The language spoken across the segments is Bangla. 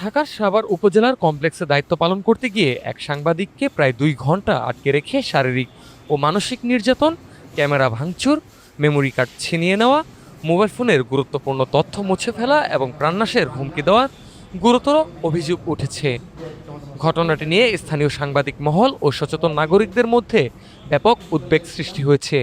ঢাকার সাভার উপজেলার কমপ্লেক্সে দায়িত্ব পালন করতে গিয়ে এক সাংবাদিককে প্রায় 2 ঘন্টা আটকে রেখে শারীরিক ও মানসিক নির্যাতন, ক্যামেরা ভাঙচুর, মেমোরি কার্ড ছিনিয়ে নেওয়া, মোবাইল ফোনের গুরুত্বপূর্ণ তথ্য মুছে ফেলা এবং প্রাণনাশের হুমকি দেওয়ার গুরুতর অভিযোগ উঠেছে। ঘটনাটি নিয়ে স্থানীয় সাংবাদিক মহল ও সচেতন নাগরিকদের মধ্যে ব্যাপক উদ্বেগ সৃষ্টি হয়েছে।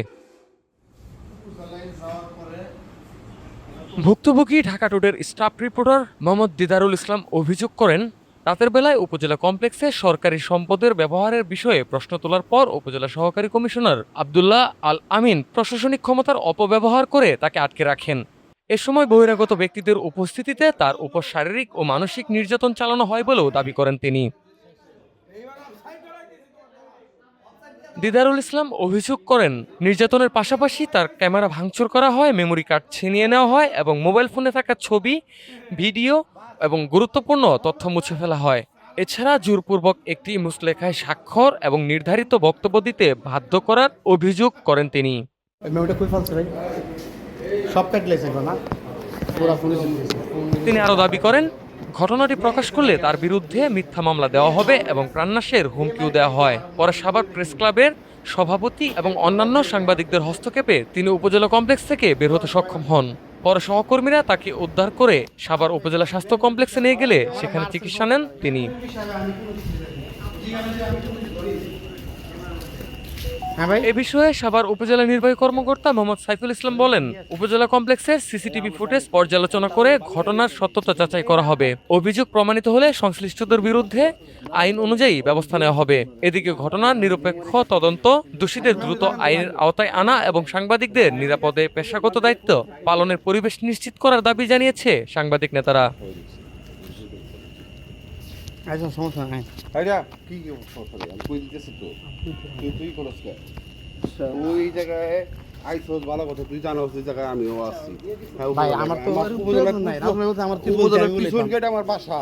ভুক্তভোগী ঢাকা টুডের স্টাফ রিপোর্টার মোহাম্মদ দিদারুল ইসলাম অভিযোগ করেন, রাতের বেলায় উপজেলা কমপ্লেক্সে সরকারি সম্পদের ব্যবহারের বিষয়ে প্রশ্ন তোলার পর উপজেলা সহকারী কমিশনার আব্দুল্লাহ আল আমিন প্রশাসনিক ক্ষমতার অপব্যবহার করে তাকে আটকে রাখেন। এ সময় বহিরাগত ব্যক্তিদের উপস্থিতিতে তার উপর শারীরিক ও মানসিক নির্যাতন চালানো হয় বলেও দাবি করেন তিনি। দিদারুল ইসলাম অভিযোগ করেন, নির্যাতনের পাশাপাশি তার ক্যামেরা ভাঙচুর করা হয়, মেমোরি কার্ড ছিনিয়ে নেওয়া হয় এবং মোবাইল ফোনে থাকা ছবি, ভিডিও এবং গুরুত্বপূর্ণ তথ্য মুছে ফেলা হয়। এছাড়া জোরপূর্বক একটি মুচলেখায় স্বাক্ষর এবং নির্ধারিত বক্তব্য দিতে বাধ্য করার অভিযোগ করেন তিনি। মেমোটা কই ফেলছে ভাই? সব কাটলেছে না পুরা ফোনে চলতেছে। তিনি আরও দাবি করেন, ঘটনাটি প্রকাশ করলে তার বিরুদ্ধে মিথ্যা মামলা দেওয়া হবে এবং প্রাণনাশের হুমকিও দেওয়া হয়। পরে সাভার প্রেস ক্লাবের সভাপতি এবং অন্যান্য সাংবাদিকদের হস্তক্ষেপে তিনি উপজেলা কমপ্লেক্স থেকে বের হতে সক্ষম হন। পরে সহকর্মীরা তাকে উদ্ধার করে সাভার উপজেলা স্বাস্থ্য কমপ্লেক্সে নিয়ে গেলে সেখানে চিকিৎসা নেন তিনি। হ্যাঁ ভাই, এ বিষয়ে সাভার উপজেলা নির্বাহী কর্মকর্তা মোহাম্মদ সাইফুল ইসলাম বলেন, উপজেলা কমপ্লেক্সের সিসিটিভি ফুটেজ পর্যালোচনা করে ঘটনার সত্যতা যাচাই করা হবে। অভিযোগ প্রমাণিত হলে সংশ্লিষ্টদের বিরুদ্ধে আইন অনুযায়ী ব্যবস্থা নেওয়া হবে। এদিকে ঘটনার নিরপেক্ষ তদন্ত, দোষীদের দ্রুত আইনের আওতায় আনা এবং সাংবাদিকদের নিরাপদে পেশাগত দায়িত্ব পালনের পরিবেশ নিশ্চিত করার দাবি জানিয়েছে সাংবাদিক নেতারা। আচ্ছা সমস্যা নাই। আইডা কি সমস্যা নেই, আমি কই দিতেছি তো তুই করস কে ওই জায়গায় আইসোস ভালো কথা, তুই জানো ওই জায়গায় আমিও আসছি। ভাই আমার তো উপজেলা নাই, রাজনগর আমার উপজেলার পিছন গেট আমার বাসা।